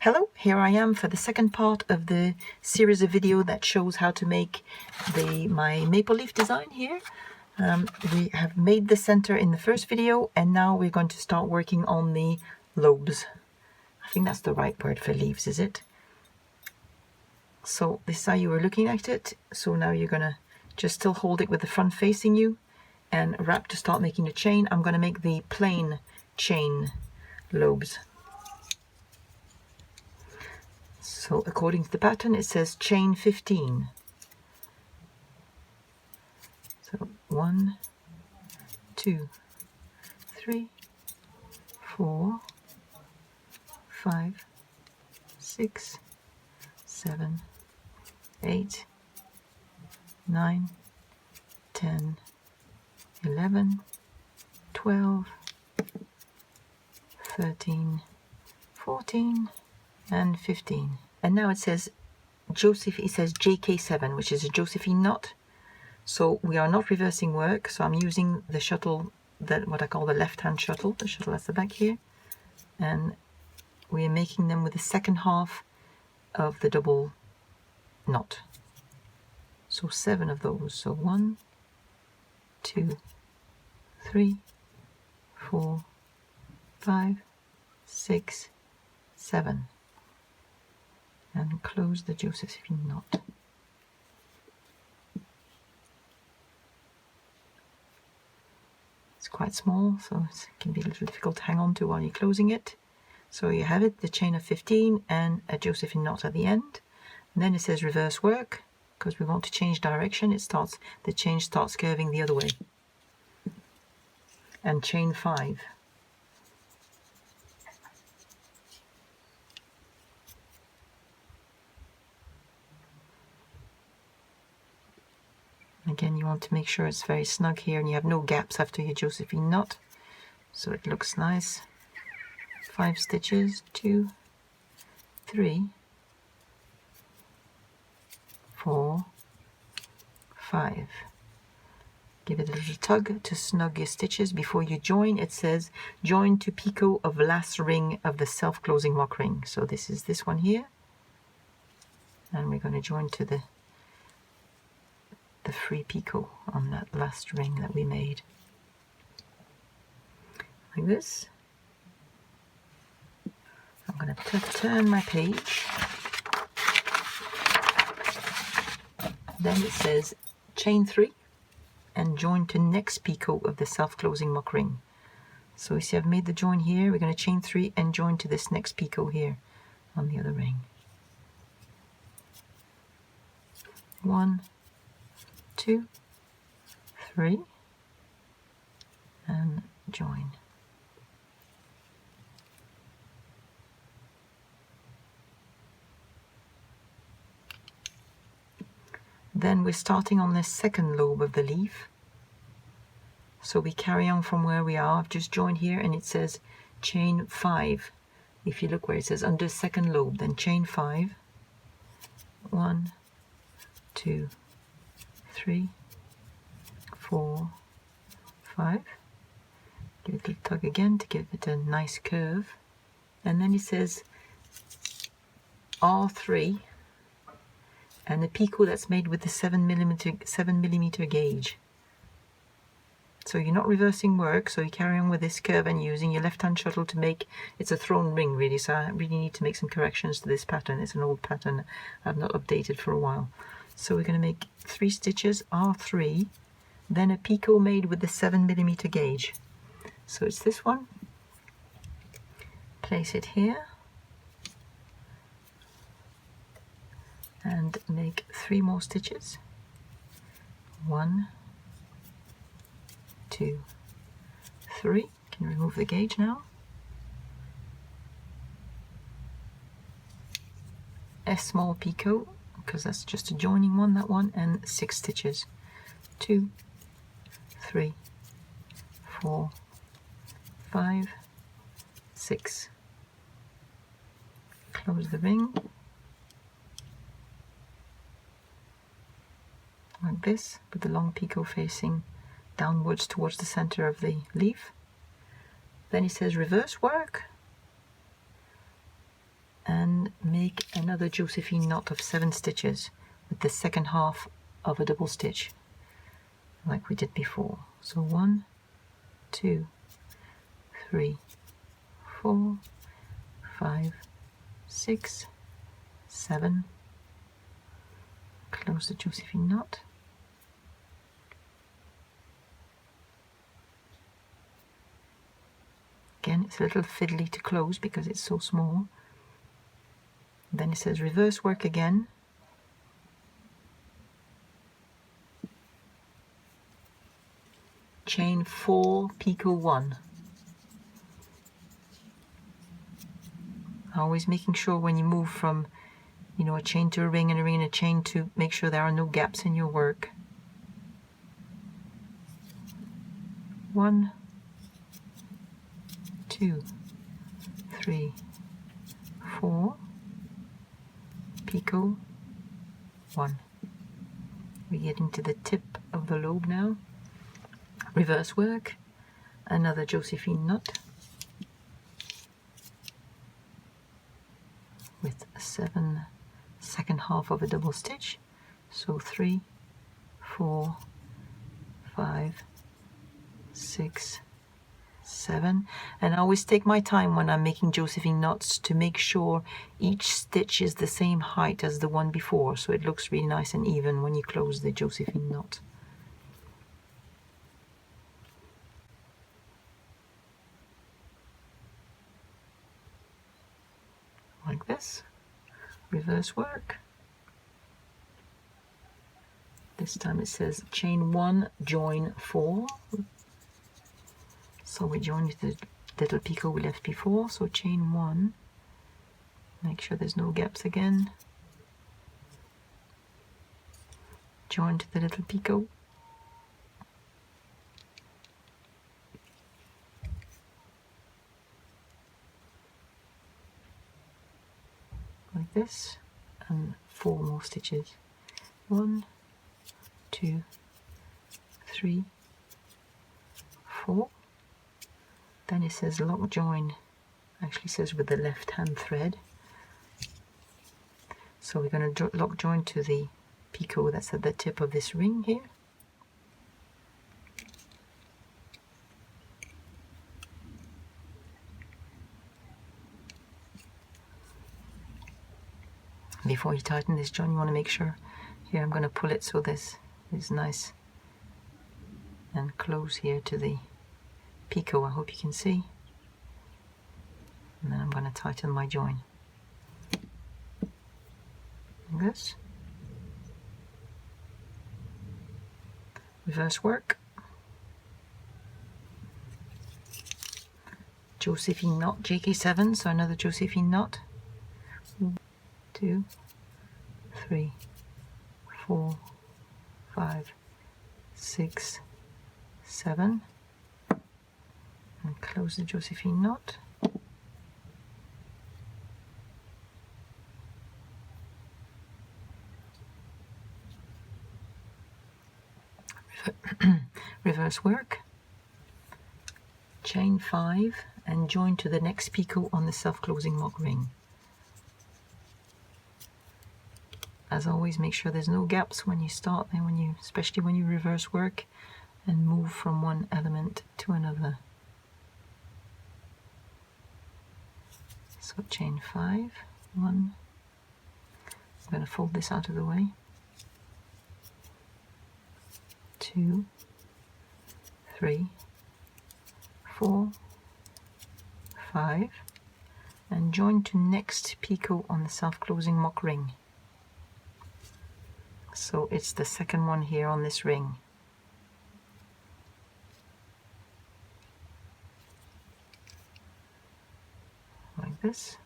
Hello, here I am for the second part of the series of video that shows how to make my maple leaf design here. We have made the center in the first video, and now we're going to start working on the lobes. I think that's the right word for leaves, is it? So this is how you were looking at it. So now you're gonna just still hold it with the front facing you and wrap to start making the chain. I'm gonna make the plain chain lobes. So according to the pattern, it says chain 15. So 1, 2, 3, 4, 5, 6, 7, 8, 9, 10, 11, 12, 13, 14, and 15. And now it says JK7, which is a Josephine knot. So we are not reversing work, so I'm using the shuttle, what I call the left-hand shuttle, the shuttle at the back here, and we are making them with the second half of the double knot. So 7 of those. So 1, 2, 3, 4, 5, 6, 7. And close the Josephine knot. It's quite small, so it can be a little difficult to hang on to while you're closing it. So you have it, the chain of 15 and a Josephine knot at the end. And then it says reverse work, because we want to change direction. The chain starts curving the other way. And chain 5. Again, you want to make sure it's very snug here and you have no gaps after your Josephine knot, so it looks nice. 5 stitches, 2, 3, 4, 5. Give it a little tug to snug your stitches. Before you join, it says join to picot of last ring of the self-closing lock ring. So this is this one here, and we're going to join to the free picot on that last ring that we made, like this. I'm going to turn my page. Then it says chain 3 and join to next picot of the self-closing lock ring. So you see I've made the join here. We're going to chain 3 and join to this next picot here on the other ring. 1, 2, 3, and join. Then we're starting on the second lobe of the leaf. So we carry on from where we are. I've just joined here and it says chain 5. If you look where it says under second lobe, then chain 5. 1, 2, 3, 4, 5. Give it a little tug again to give it a nice curve. And then it says R3 and the picot that's made with the 7 millimeter gauge. So you're not reversing work, so you carry on with this curve and using your left-hand shuttle to make, it's a thrown ring really, so I really need to make some corrections to this pattern. It's an old pattern I've not updated for a while. So we're going to make 3 stitches, R3, then a picot made with the 7 millimeter gauge. So it's this one. Place it here and make 3 more stitches. 1, 2, 3. Can remove the gauge now. A small picot, because that's just a joining one, that one, and 6 stitches. 2, 3, 4, 5, 6. Close the ring like this, with the long picot facing downwards towards the center of the leaf. Then it says reverse work, and make another Josephine knot of 7 stitches with the second half of a double stitch like we did before. So 1, 2, 3, 4, 5, 6, 7. Close the Josephine knot. Again, it's a little fiddly to close because it's so small. Then it says reverse work again. Chain 4, picot 1. Always making sure when you move from, you know, a chain to a ring and a ring and a chain to make sure there are no gaps in your work. 1, 2, 3, 4, picot 1. We're getting to the tip of the lobe now. Reverse work, another Josephine knot with a 7 second half of a double stitch. So 3, 4, 5, 6, 7. And I always take my time when I'm making Josephine knots to make sure each stitch is the same height as the one before, so it looks really nice and even when you close the Josephine knot. Like this. Reverse work. This time it says chain 1, join 4. So we join with the little picot we left before. So chain 1. Make sure there's no gaps again. Join to the little picot. Like this, and 4 more stitches. 1, 2, 3, 4. Then it says lock join, actually says with the left hand thread. So we're going to lock join to the picot that's at the tip of this ring here. Before you tighten this, John, you want to make sure, here I'm going to pull it so this is nice and close here to the picot. I hope you can see. And then I'm going to tighten my join. Like this. Reverse work. Josephine knot, JK7, so another Josephine knot. 1, 2, 3, 4, 5, 6, 7, and close the Josephine knot. Reverse work, chain 5 and join to the next picot on the self-closing mock ring. As always, make sure there's no gaps when you start and especially when you reverse work and move from one element to another. So chain 5, 1. I'm going to fold this out of the way. 2, 3, 4, 5, and join to next picot on the self-closing mock ring. So it's the second one here on this ring. Like this.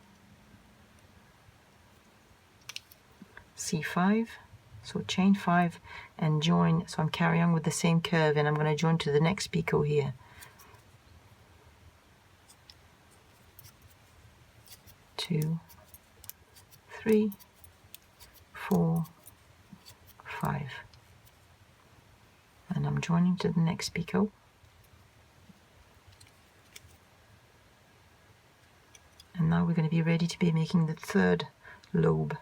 C5, so chain 5 and join, so I'm carrying on with the same curve and I'm going to join to the next picot here. 2, 3, 4, 5, and I'm joining to the next picot, and now we're going to be ready to be making the third lobe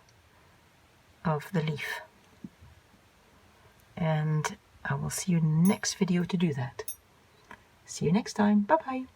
of the leaf. And I will see you in the next video to do that. See you next time. Bye bye.